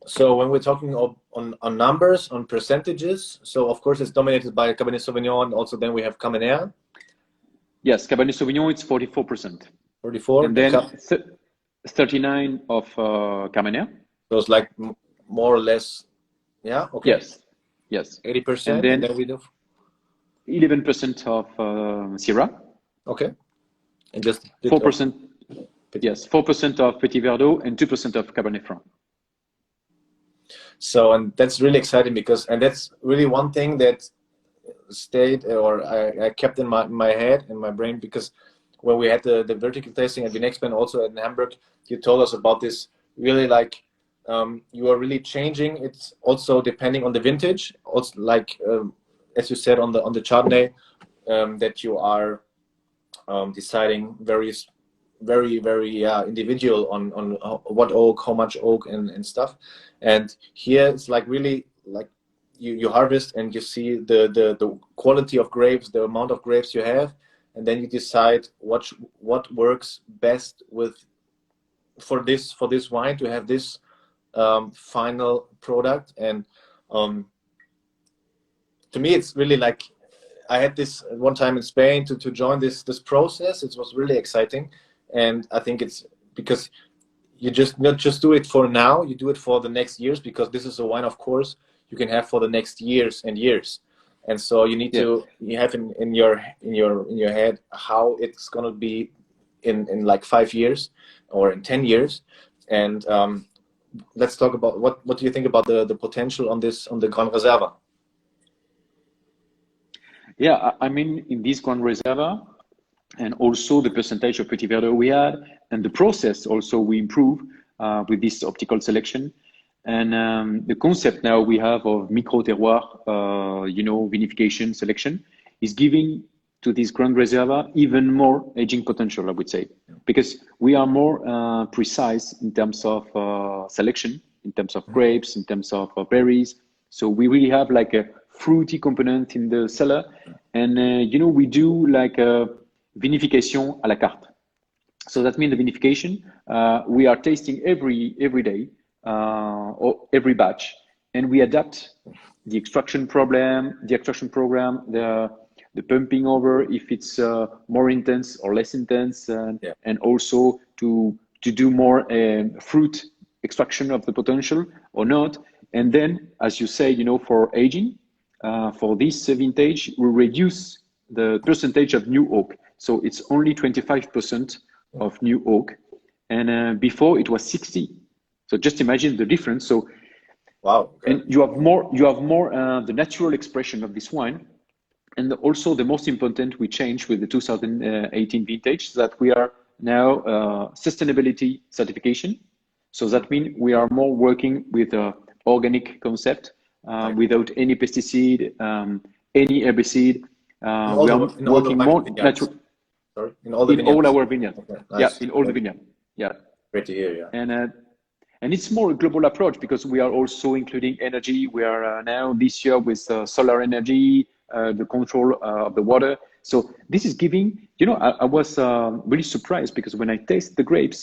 So when we're talking on numbers, on percentages, so of course it's dominated by Cabernet Sauvignon, and also then we have Cabernet. Yes, Cabernet Sauvignon, it's 44%. 44. And then 39 of Cabernet. So it's like more or less, yeah, okay. Yes. 80%, and then we do 11% of Syrah. Okay. And just 4%. Yes, 4% of Petit Verdot and 2% of Cabernet Franc. So, and that's really exciting because, and that's really one thing that stayed, or I kept in my head, in my brain, because when we had the vertical tasting at Vinexpo and also in Hamburg, you told us about this really like, you are really changing. It's also depending on the vintage, also like, as you said on the Chardonnay, that you are deciding very individual on what oak, how much oak, and stuff. And here it's like really like you harvest and you see the quality of grapes, the amount of grapes you have, and then you decide what works best for this wine to have this final product. And to me it's really like, I had this one time in Spain to join this process. It was really exciting, and I think it's because you just not just do it for now, you do it for the next years, because this is a wine, of course, you can have for the next years and years. And so you need to, you have in your head how it's gonna be in like 5 years or in 10 years. And let's talk about what do you think about the potential on the Gran Reserva? Yeah, I mean, in this Gran Reserva, and also the percentage of Petit Verdot we had, and the process also we improve with this optical selection. And the concept now we have of micro terroir, vinification selection, is giving to this Gran Reserva even more aging potential, I would say, because we are more precise in terms of selection, in terms of grapes, in terms of berries. So we really have like a fruity component in the cellar, and we do like a vinification à la carte. So that means the vinification, we are tasting every day or every batch, and we adapt the extraction program, the pumping over if it's more intense or less intense, and also to do more fruit extraction of the potential or not. And then, as you say, for aging, for this vintage, we reduce the percentage of new oak. So it's only 25% of new oak. And before it was 60. So just imagine the difference. So, wow. Okay. And you have more the natural expression of this wine. And also the most important, we changed with the 2018 vintage that we are now sustainability certification. So that means we are more working with organic concept without any pesticide, any herbicide. We are working more natural. Sorry, in all our vineyards. Okay, nice. Yeah, in all the vineyards. Yeah. Great to hear. Yeah. And it's more a global approach because we are also including energy. We are now this year with solar energy, the control of the water. So this is giving, I was really surprised because when I taste the grapes,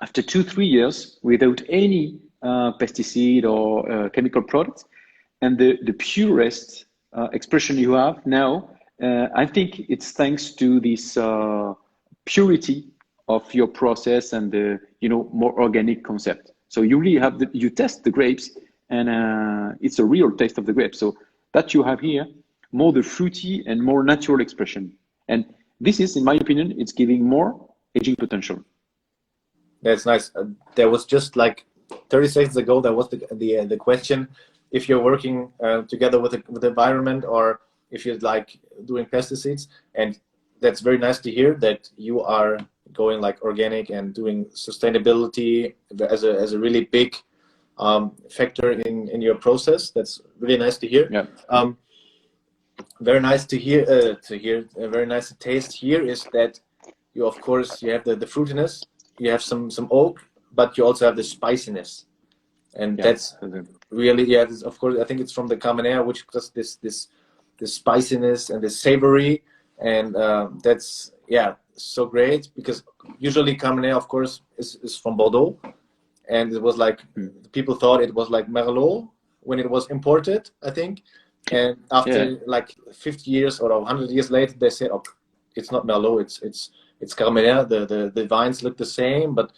after 2-3 years without any pesticide or chemical products, and the purest expression you have now, I think it's thanks to this purity of your process and the more organic concept. So you really have you test the grapes and it's a real taste of the grapes. So that you have here, more the fruity and more natural expression. And this is, in my opinion, it's giving more aging potential. That's nice. There was just like 30 seconds ago, there was the question, if you're working together with the environment or if you're like doing pesticides. And that's very nice to hear that you are going like organic and doing sustainability as a really big factor in your process. That's really nice to hear. Yeah. Very nice to hear. Very nice to taste here is that you, of course, you have the fruitiness, you have some oak, but you also have the spiciness, and that's really of course, I think it's from the Cabernet, which does this spiciness and the savory, and that's so great because usually Cabernet, of course, is from Bordeaux, and it was like people thought it was like Merlot when it was imported, I think. And after like 50 years or 100 years later, they said, "Oh, it's not Merlot. It's Cabernet. The vines look the same." But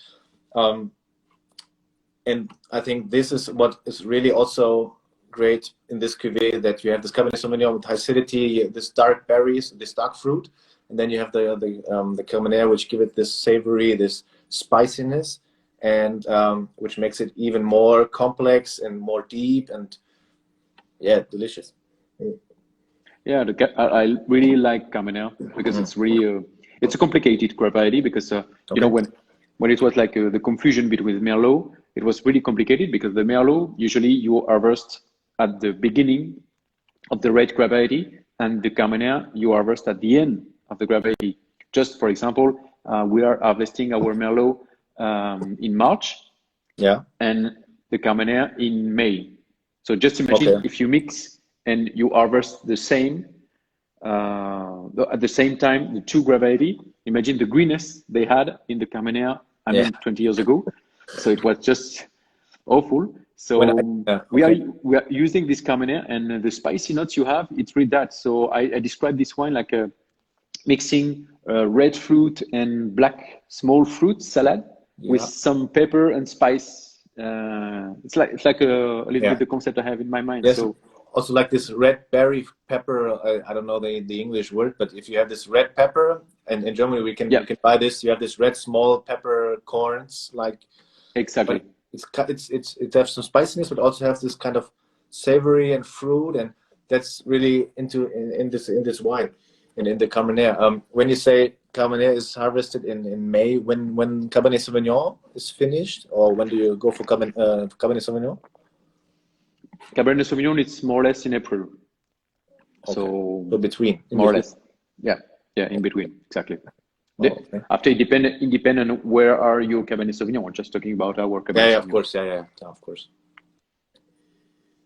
and I think this is what is really also great in this cuvée, that you have this Cabernet Sauvignon with acidity, this dark berries, this dark fruit, and then you have the Cabernet, which give it this savory, this spiciness, and which makes it even more complex and more deep and delicious. Yeah, I really like Cabernet because it's really it's a complicated variety because when it was like the confusion between Merlot, it was really complicated because the Merlot usually you harvest at the beginning of the red variety, and the Cabernet you harvest at the end of the variety. Just for example, we are harvesting our Merlot in March, and the Cabernet in May. So just imagine if you mix and you harvest the same at the same time the two variety. Imagine the greenness they had in the Cabernet 20 years ago. So it was just awful. So we are using this Cabernet, and the spicy notes you have, it's really that. So I describe this wine like a mixing red fruit and black small fruit salad with some pepper and spice. It's like a little bit the concept I have in my mind. Yes. So also like this red berry pepper. I don't know the English word, but if you have this red pepper, and in Germany you can buy this. You have this red small peppercorns, like exactly. It has some spiciness, but also has this kind of savory and fruit, and that's really in this wine and in the Cabernet. When you say Cabernet is harvested in May, when Cabernet Sauvignon is finished, or when do you go for Cabernet Sauvignon? Cabernet Sauvignon, it's more or less in April. Okay. So between, more or less. Yeah, in between, exactly. After it depend on where are you Cabernet Sauvignon. We're just talking about our Cabernet Sauvignon. Of course.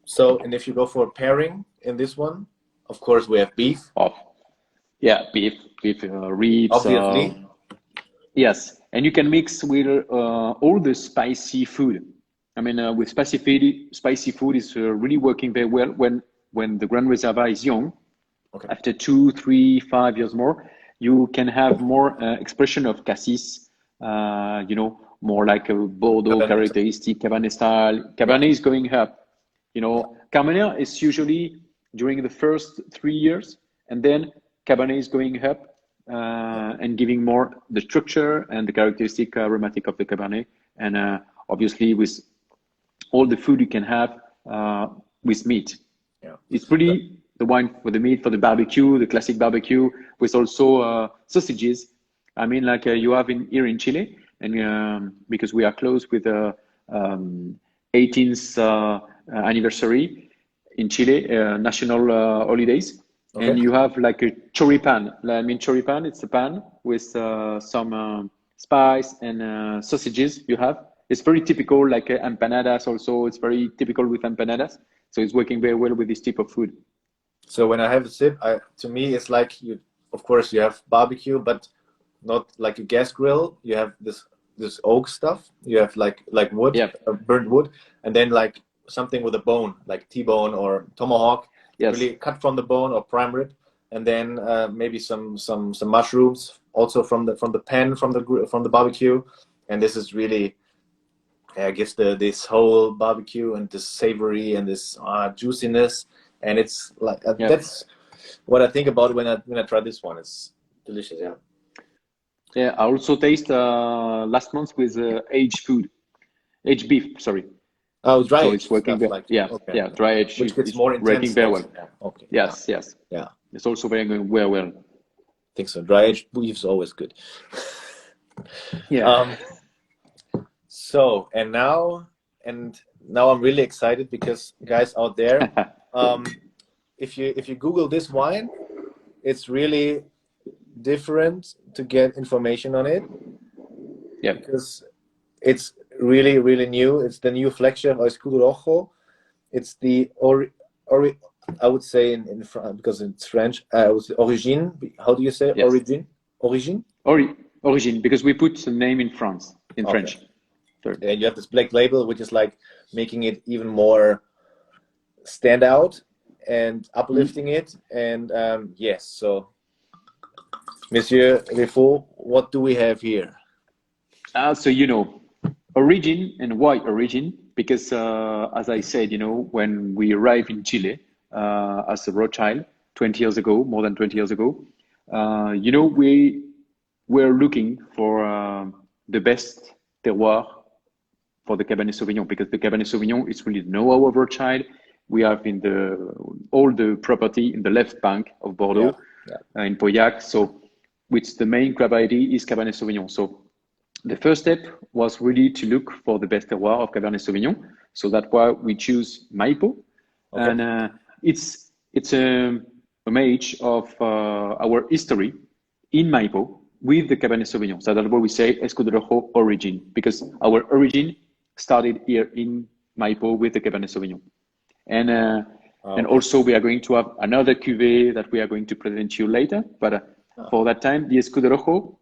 So, and if you go for pairing in this one, of course we have beef. Beef ribs. Obviously. Yes, and you can mix with all the spicy food. I mean, with spicy food is really working very well when the Gran Reserva is young. Okay. After 2, 3, 5 years more, you can have more expression of cassis, more like a Bordeaux Cabernet. characteristic Cabernet style. Cabernet is going up. You know, Cabernet is usually during the first 3 years, and then Cabernet is going up and giving more the structure and the characteristic aromatic of the Cabernet. And obviously with all the food you can have with meat. Yeah. It's really the wine for the meat, for the barbecue, the classic barbecue, with also sausages. I mean, like you have here in Chile, and because we are close with the 18th anniversary in Chile, national holidays. Okay. And you have like a choripan. I mean, choripan, it's a pan with some spice and sausages you have. It's very typical, like empanadas also. It's very typical with empanadas. So it's working very well with this type of food. So when I have a sip, to me, it's like of course, you have barbecue, but not like a gas grill. You have this oak stuff. You have like wood, Yeah. burnt wood, and then like something with a bone, like T-bone or tomahawk. Yes. Really cut from the bone or prime rib, and then maybe some mushrooms also from the pan from the barbecue, and this is really gives this whole barbecue and this savory and this juiciness, and it's like that's what I think about when I try this one. It's delicious. Yeah. Yeah. I also taste last month with aged beef. Sorry. Oh, dry So aged it's working stuff, well. like Yeah, okay. yeah, dry aged. Which gets more intense. Working very well. Yeah. Okay. Yes, yes. Yeah. It's also very good. Well. I think so. Dry aged beef is always good. Yeah. So now I'm really excited because guys out there, if you Google this wine, it's really different to get information on it. Yeah. Because it's really, really new. It's the new flagship Escudo Rojo. It's the I would say in France, because it's French. I would say Origine. How do you say Yes. Origine? Origine? Origine, because we put the name in France, in French. And you have this black label, which is like making it even more stand out and uplifting it. And yes, so Monsieur Riffaud, what do we have here? So Origine, and why Origine? Because as I said, when we arrived in Chile as a Rothschild 20 years ago, more than 20 years ago, we were looking for the best terroir for the Cabernet Sauvignon, because the Cabernet Sauvignon is really the know-how of Rothschild. We have all the property in the left bank of Bordeaux, in Pauillac. So, which the main variety is Cabernet Sauvignon. So, the first step was really to look for the best terroir of Cabernet Sauvignon. So that's why we choose Maipo, and it's a homage of our history in Maipo with the Cabernet Sauvignon. So that's why we say Escudo Rojo Origine, because our origin started here in Maipo with the Cabernet Sauvignon. And also we are going to have another cuvée that we are going to present to you later. But for that time, the Escudo Rojo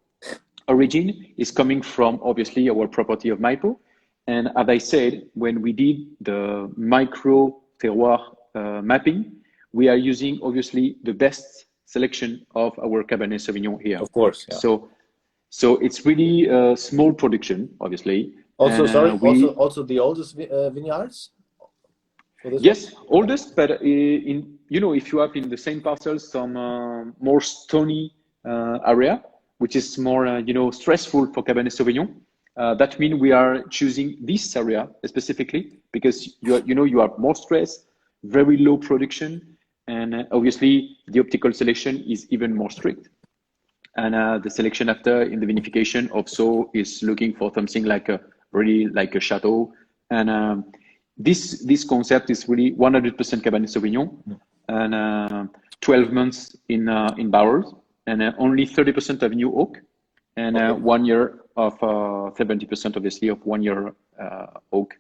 Origine is coming from obviously our property of Maipo. And as I said, when we did the micro terroir mapping, we are using obviously the best selection of our Cabernet Sauvignon here. Of course. Yeah. So it's really a small production, obviously. Also, and, also the oldest vineyards? Yes, oldest, but if you have in the same parcel some more stony area, which is more, stressful for Cabernet Sauvignon, that means we are choosing this area specifically because you have more stress, very low production, and obviously the optical selection is even more strict. And the selection after in the vinification also is looking for something like a chateau. And this concept is really 100% Cabernet Sauvignon, and 12 months in barrels, and only 30% of new oak, and 1 year of 70% obviously of 1 year oak.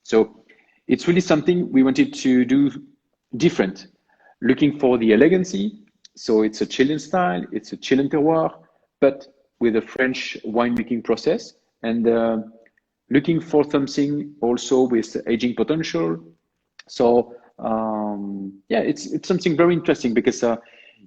So it's really something we wanted to do different, looking for the elegancy. So it's a Chilean style, it's a Chilean terroir, but with a French winemaking process, and looking for something also with aging potential. So it's something very interesting because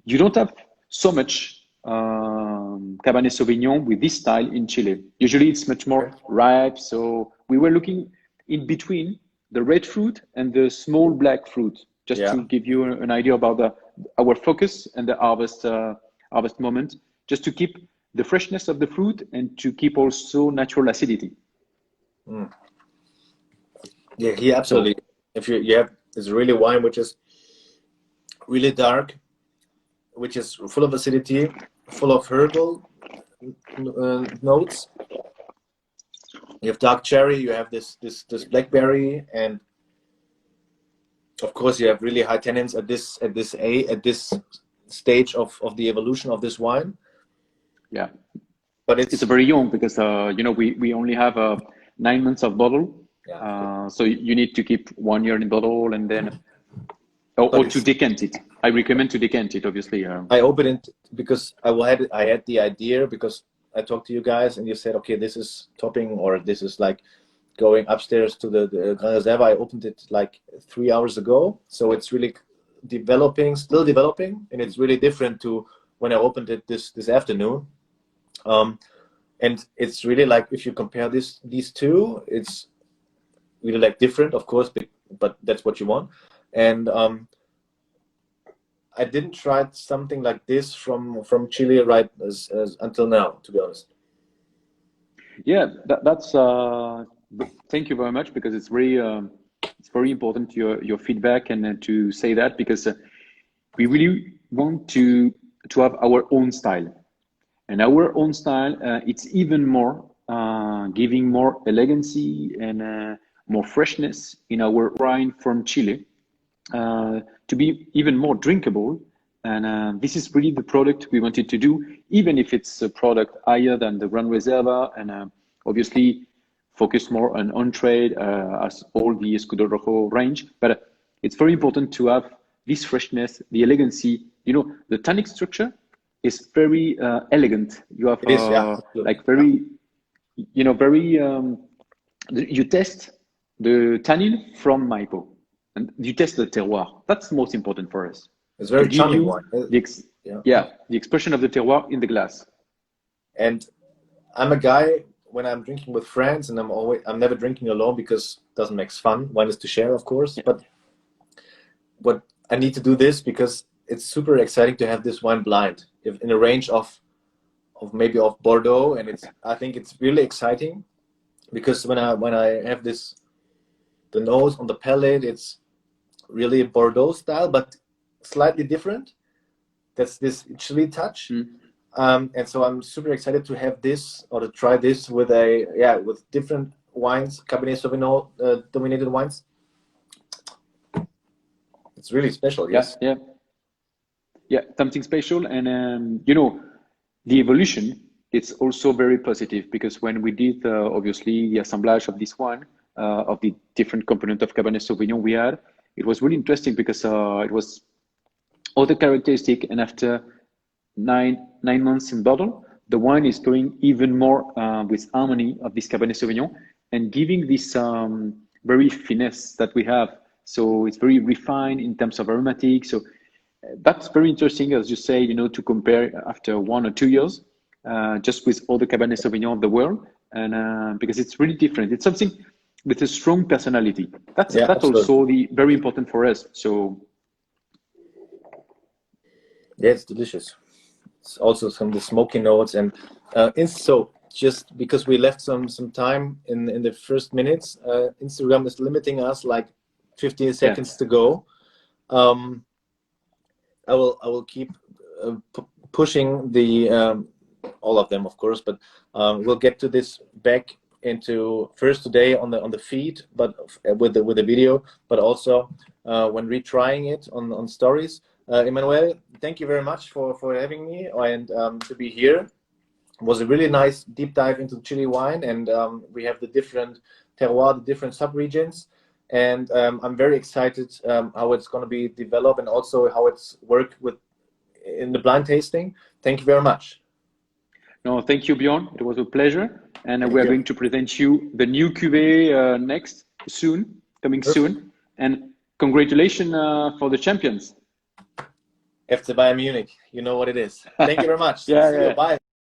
you don't have so much Cabernet Sauvignon with this style in Chile. Usually it's much more ripe. So we were looking in between the red fruit and the small black fruit, just to give you an idea about our focus and the harvest moment, just to keep the freshness of the fruit and to keep also natural acidity. Yeah, he absolutely. So, if you have this really wine which is really dark, which is full of acidity, full of herbal notes. You have dark cherry, you have this blackberry, and of course you have really high tannins at this stage of the evolution of this wine. Yeah, but it's very young because we only have 9 months of bottle. Yeah. So you need to keep 1 year in bottle and then or to decant it. I recommend to decant it, obviously. I opened it because I had the idea because I talked to you guys and you said, okay, this is topping or this is like going upstairs to the Gran Reserva. I opened it like 3 hours ago. So it's really still developing, and it's really different to when I opened it this afternoon. And it's really like, if you compare these two, it's really like different, of course, but that's what you want. And I didn't try something like this from Chile right as until now, to be honest. Yeah, that's thank you very much, because it's very important your feedback and to say that, because we really want to have our own style, and our own style it's even more giving more elegancy and more freshness in our wine from Chile. To be even more drinkable, and this is really the product we wanted to do, even if it's a product higher than the Gran Reserva, and obviously focus more on trade as all the Escudo Rojo range. But it's very important to have this freshness, the elegancy. The tannic structure is very elegant. You have like very, very. You test the tannin from Maipo. And you test the terroir. That's the most important for us. It's very charming wine. The expression of the terroir in the glass. And I'm a guy, when I'm drinking with friends, and I'm never drinking alone because it doesn't make fun. Wine is to share, of course. Yeah. But what I need to do this because it's super exciting to have this wine blind, in a range of maybe of Bordeaux, and I think it's really exciting because when I have this, the nose on the palate, it's really Bordeaux style, but slightly different. That's this Chile touch. And so I'm super excited to have this, or to try this with different wines, Cabernet Sauvignon dominated wines. It's really special. Yes. Yeah, something special. And the evolution, it's also very positive, because when we did obviously the assemblage of this wine, of the different component of Cabernet Sauvignon we had, it was really interesting because it was other characteristic, and after nine months in bottle, the wine is going even more with harmony of this Cabernet Sauvignon and giving this very finesse that we have. So it's very refined in terms of aromatic. So that's very interesting, as you say, to compare after 1 or 2 years, just with all the Cabernet Sauvignon of the world, and because it's really different. It's something with a strong personality. That's also very important for us. So yeah, it's delicious. It's also some the smoky notes, and so just because we left some time in the first minutes, Instagram is limiting us like 15 seconds to go. I will keep pushing the all of them, of course, but we'll get to this back into first today on the feed, but with the video, but also when retrying it on stories. Emmanuel, thank you very much for having me and to be here. It was a really nice deep dive into Chile wine, and we have the different terroir, the different subregions, and I'm very excited how it's going to be developed and also how it's worked in the blind tasting. Thank you very much. No, thank you, Bjorn. It was a pleasure. And we are going to present you the new cuvée next, coming soon. And congratulations for the champions. FC Bayern Munich. You know what it is. Thank you very much. Yeah, See you. yeah. Bye.